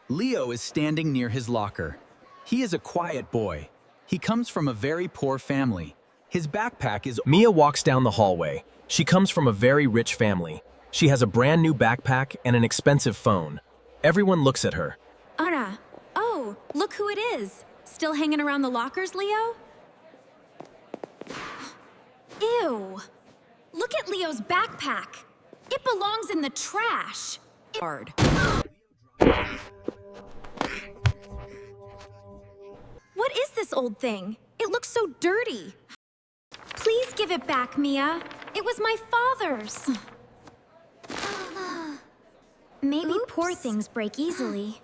Leo is standing near his locker. He is a quiet boy. He comes from a very poor family. His backpack is... Mia walks down the hallway. She comes from a very rich family. She has a brand new backpack and an expensive phone. Everyone looks at her. Ara. Oh, look who it is. Still hanging around the lockers, Leo? Ew. Look at Leo's backpack. It belongs in the trash. Hard. What is this old thing? It looks so dirty. Please give it back, Mia. It was my father's. Maybe poor things break easily.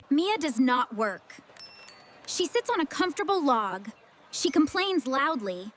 Mia does not work. She sits on a comfortable log. She complains loudly.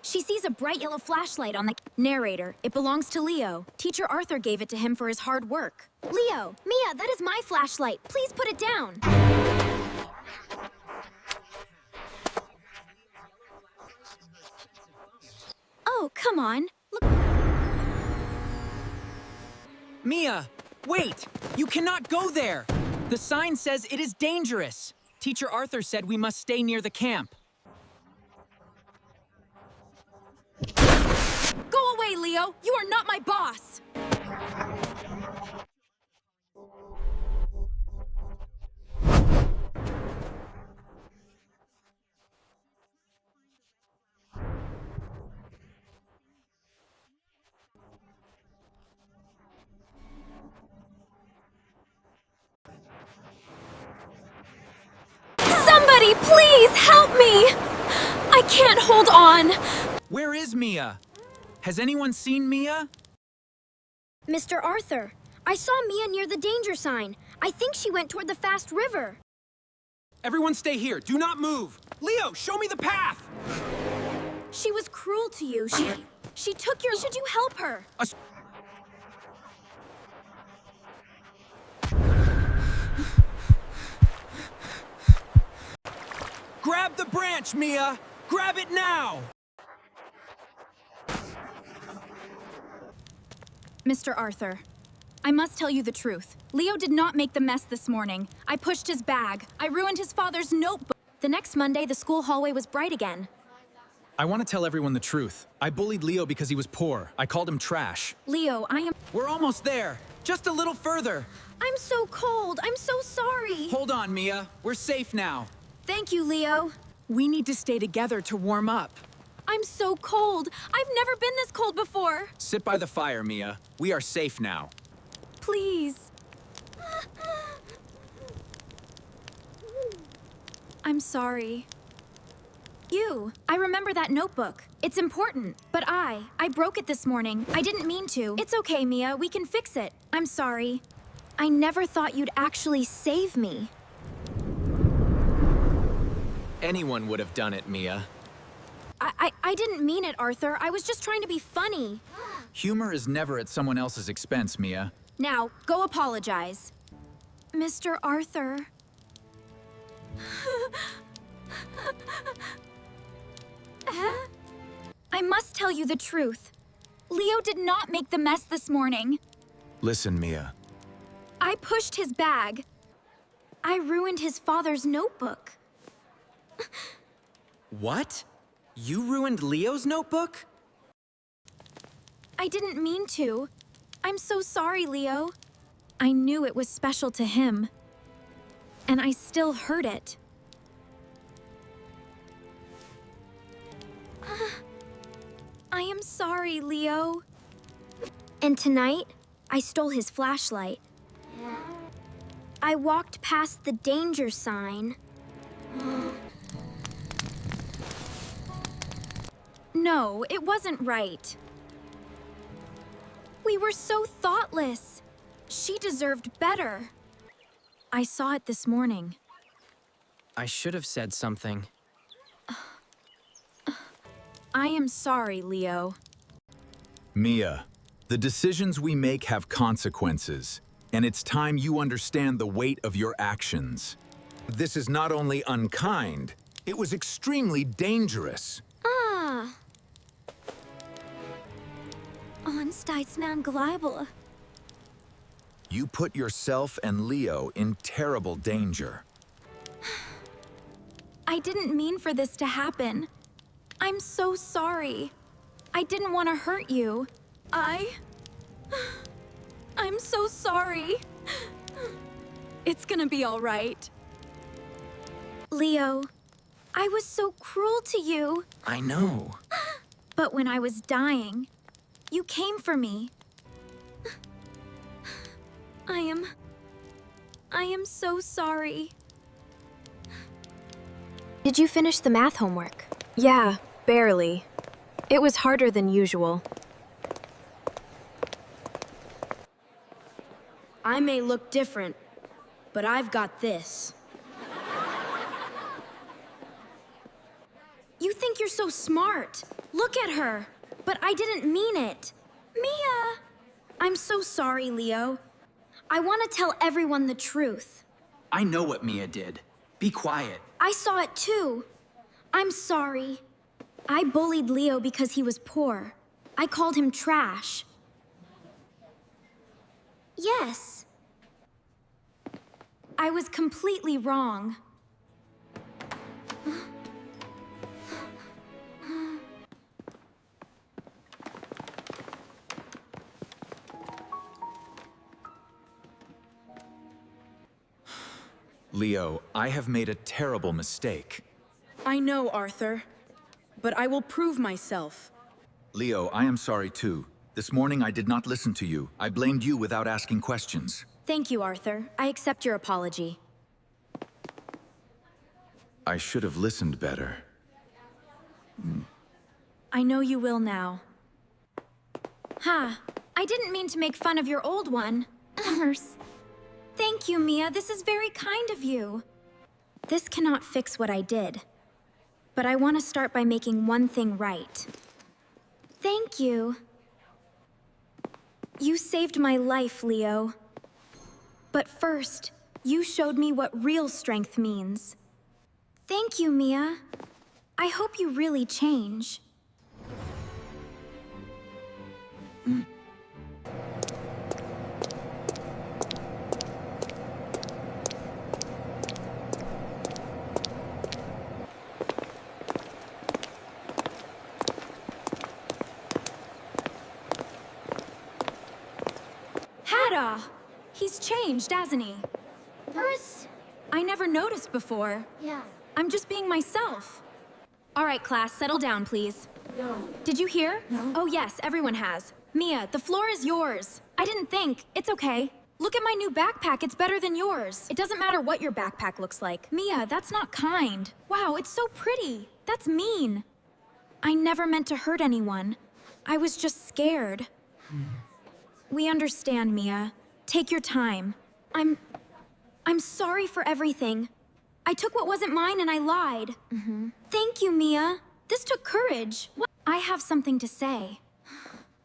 She sees a bright yellow flashlight on the narrator. It belongs to Leo. Teacher Arthur gave it to him for his hard work. Leo, Mia, that is my flashlight. Please put it down. Oh, come on. Look. Mia, wait! You cannot go there! The sign says it is dangerous. Teacher Arthur said we must stay near the camp. Go away, Leo! You are not my boss! Somebody, please help me! I can't hold on! Where is Mia? Has anyone seen Mia? Mr. Arthur, I saw Mia near the danger sign. I think she went toward the fast river. Everyone stay here. Do not move. Leo, show me the path! She was cruel to you. She took your... Should you help her? Grab the branch, Mia! Grab it now! Mr. Arthur, I must tell you the truth. Leo did not make the mess this morning. I pushed his bag. I ruined his father's notebook. The next Monday, the school hallway was bright again. I want to tell everyone the truth. I bullied Leo because he was poor. I called him trash. Leo, I am... We're almost there. Just a little further. I'm so cold. I'm so sorry. Hold on, Mia. We're safe now. Thank you, Leo. We need to stay together to warm up. I'm so cold. I've never been this cold before. Sit by the fire, Mia. We are safe now. Please. I'm sorry. I remember that notebook. It's important. But I broke it this morning. I didn't mean to. It's okay, Mia. We can fix it. I'm sorry. I never thought you'd actually save me. Anyone would have done it, Mia. I didn't mean it, Arthur. I was just trying to be funny. Humor is never at someone else's expense, Mia. Now, go apologize. Mr. Arthur. I must tell you the truth. Leo did not make the mess this morning. Listen, Mia. I pushed his bag. I ruined his father's notebook. What? You ruined Leo's notebook? I didn't mean to. I'm so sorry, Leo. I knew it was special to him. And I still heard it. I am sorry, Leo. And tonight, I stole his flashlight. I walked past the danger sign. No, it wasn't right. We were so thoughtless. She deserved better. I saw it this morning. I should have said something. I am sorry, Leo. Mia, The decisions we make have consequences, and it's time you understand the weight of your actions. This is not only unkind, it was extremely dangerous. Ah. Onsteitsman Gleibel. You put yourself and Leo in terrible danger. I didn't mean for this to happen. I'm so sorry. I didn't want to hurt you. I'm so sorry. It's gonna be all right. Leo, I was so cruel to you. I know. But when I was dying, you came for me. I am so sorry. Did you finish the math homework? Yeah, barely. It was harder than usual. I may look different, but I've got this. You think you're so smart. Look at her. But I didn't mean it. Mia! I'm so sorry, Leo. I want to tell everyone the truth. I know what Mia did. Be quiet. I saw it too. I'm sorry. I bullied Leo because he was poor. I called him trash. Yes. I was completely wrong. Leo, I have made a terrible mistake. I know, Arthur, but I will prove myself. Leo, I am sorry too. This morning I did not listen to you. I blamed you without asking questions. Thank you, Arthur. I accept your apology. I should have listened better. I know you will now. Ha! I didn't mean to make fun of your old one. Thank you, Mia. This is very kind of you. This cannot fix what I did. But I want to start by making one thing right. Thank you. You saved my life, Leo. But first, you showed me what real strength means. Thank you, Mia. I hope you really change. Hada! He's changed, hasn't he? I never noticed before. Yeah. I'm just being myself. All right, class, settle down, please. Did you hear? Oh, yes, everyone has. Mia, the floor is yours. I didn't think. It's okay. Look at my new backpack. It's better than yours. It doesn't matter what your backpack looks like. Mia, that's not kind. Wow, it's so pretty. That's mean. I never meant to hurt anyone. I was just scared. We understand, Mia. Take your time. I'm sorry for everything. I took what wasn't mine and I lied. Thank you, Mia. This took courage. I have something to say.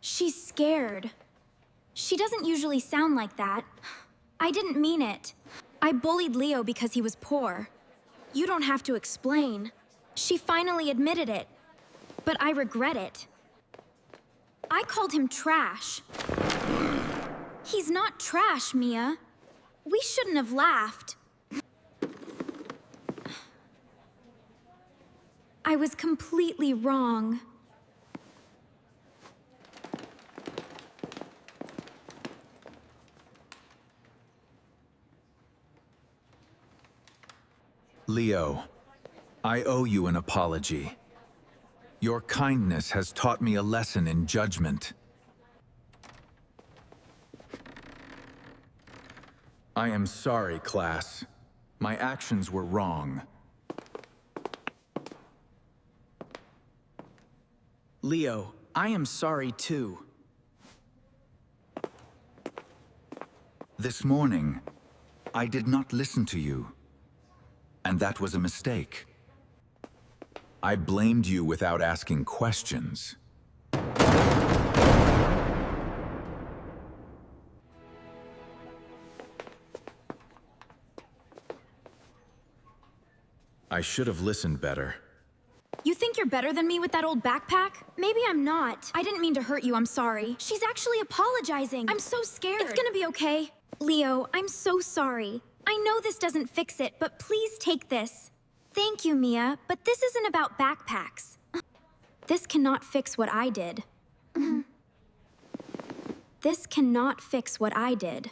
She's scared. She doesn't usually sound like that. I didn't mean it. I bullied Leo because he was poor. You don't have to explain. She finally admitted it. But I regret it. I called him trash. He's not trash, Mia. We shouldn't have laughed. I was completely wrong. Leo, I owe you an apology. Your kindness has taught me a lesson in judgment. I am sorry, class. My actions were wrong. Leo, I am sorry too. This morning, I did not listen to you. And that was a mistake. I blamed you without asking questions. I should have listened better. You think you're better than me with that old backpack? Maybe I'm not. I didn't mean to hurt you, I'm sorry. She's actually apologizing. I'm so scared. It's gonna be okay. Leo, I'm so sorry. I know this doesn't fix it, but please take this. Thank you, Mia, but this isn't about backpacks. This cannot fix what I did. This cannot fix what I did.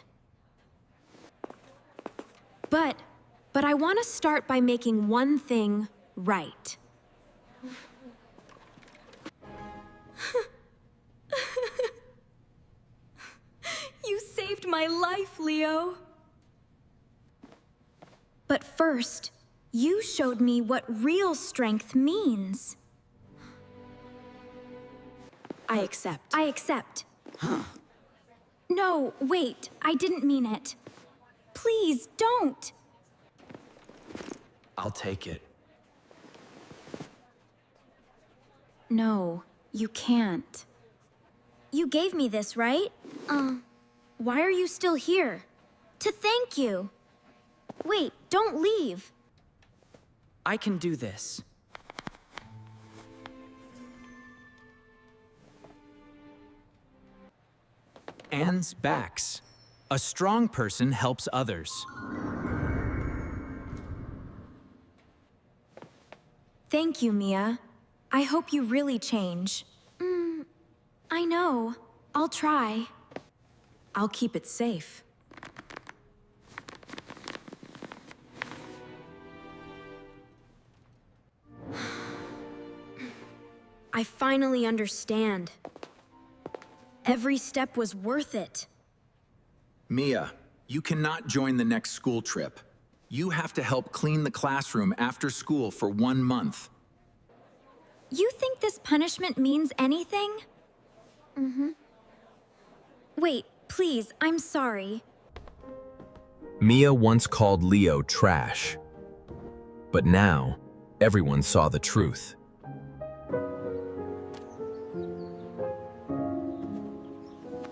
But I want to start by making one thing right. You saved my life, Leo. But first, you showed me what real strength means. I accept. I accept. No, wait, I didn't mean it. Please, don't. I'll take it. No, you can't. You gave me this, right? Why are you still here? To thank you. Wait, don't leave. I can do this. Anne's backs. A strong person helps others. Thank you, Mia. I hope you really change. I know. I'll try. I'll keep it safe. I finally understand. Every step was worth it. Mia, you cannot join the next school trip. You have to help clean the classroom after school for 1 month. You think this punishment means anything? Wait, please, I'm sorry. Mia once called Leo trash. But now, everyone saw the truth.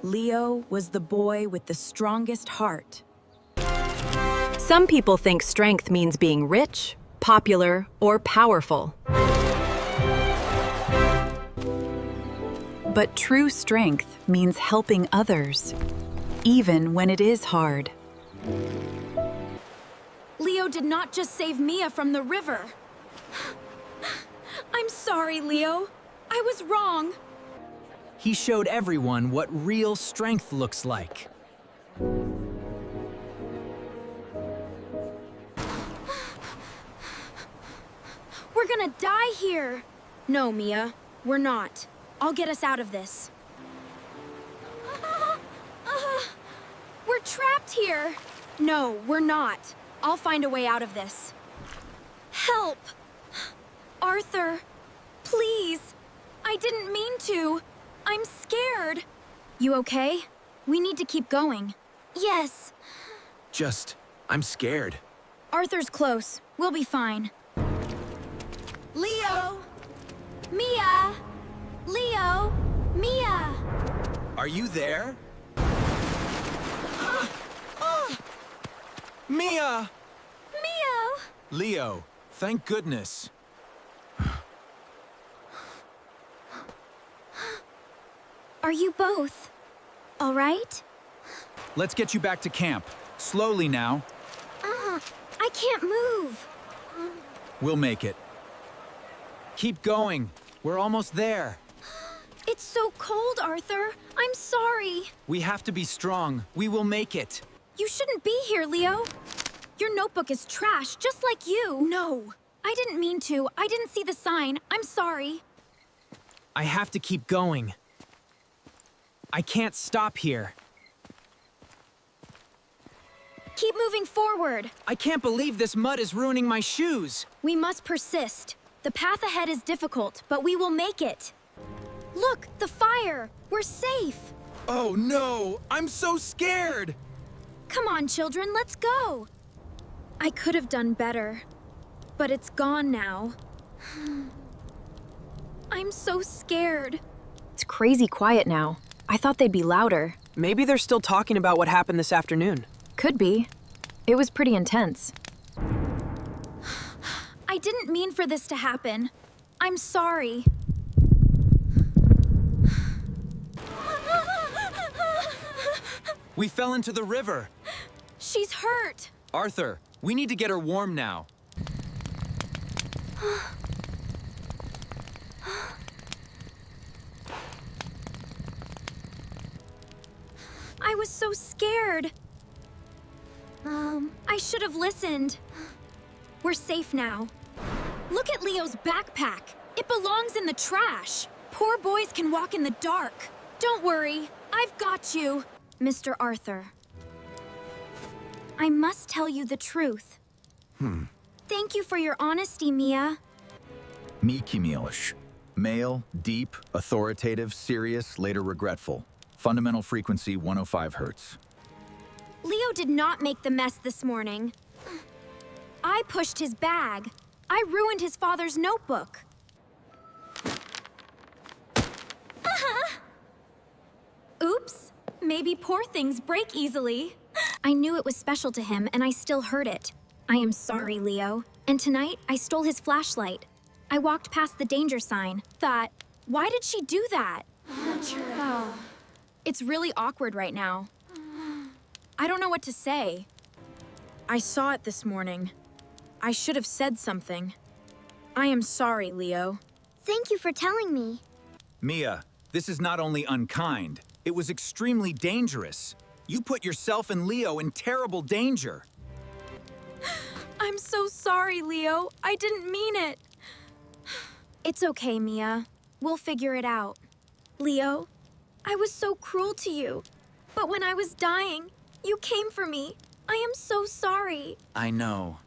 Leo was the boy with the strongest heart. Some people think strength means being rich, popular, or powerful. But true strength means helping others, even when it is hard. Leo did not just save Mia from the river. I'm sorry, Leo. I was wrong. He showed everyone what real strength looks like. We're gonna die here. No, Mia, we're not. I'll get us out of this. We're trapped here. No, we're not. I'll find a way out of this. Help! Arthur, please. I didn't mean to. I'm scared. You okay? We need to keep going. Yes. I'm scared. Arthur's close. We'll be fine. Leo! Mia! Leo! Mia! Are you there? Mia! Mia! Leo, thank goodness. Are you both all right? Let's get you back to camp. Slowly now. I can't move. We'll make it. Keep going. We're almost there. It's so cold, Arthur. I'm sorry. We have to be strong. We will make it. You shouldn't be here, Leo. Your notebook is trash, just like you. No. I didn't mean to. I didn't see the sign. I'm sorry. I have to keep going. I can't stop here. Keep moving forward. I can't believe this mud is ruining my shoes. We must persist. The path ahead is difficult, but we will make it. Look, the fire. We're safe. Oh no, I'm so scared. Come on, children, let's go. I could have done better, but it's gone now. I'm so scared. It's crazy quiet now. I thought they'd be louder. Maybe they're still talking about what happened this afternoon. Could be. It was pretty intense. I I didn't mean for this to happen. I'm sorry. We fell into the river. She's hurt. Arthur, we need to get her warm now. I was so scared. I should have listened. We're safe now. Look at Leo's backpack. It belongs in the trash. Poor boys can walk in the dark. Don't worry, I've got you, Mr. Arthur. I must tell you the truth. Thank you for your honesty, Mia. Miki Milish. Male, deep, authoritative, serious, later regretful. Fundamental frequency 105 Hertz. Leo did not make the mess this morning. I pushed his bag. I ruined his father's notebook. Oops. Maybe poor things break easily. I knew it was special to him, and I still heard it. I am sorry, Leo. And tonight, I stole his flashlight. I walked past the danger sign, thought, why did she do that? It's really awkward right now. I don't know what to say. I saw it this morning. I should have said something. I am sorry, Leo. Thank you for telling me. Mia, this is not only unkind, it was extremely dangerous. You put yourself and Leo in terrible danger. I'm so sorry, Leo. I didn't mean it. It's okay, Mia. We'll figure it out. Leo, I was so cruel to you. But when I was dying, you came for me. I am so sorry. I know.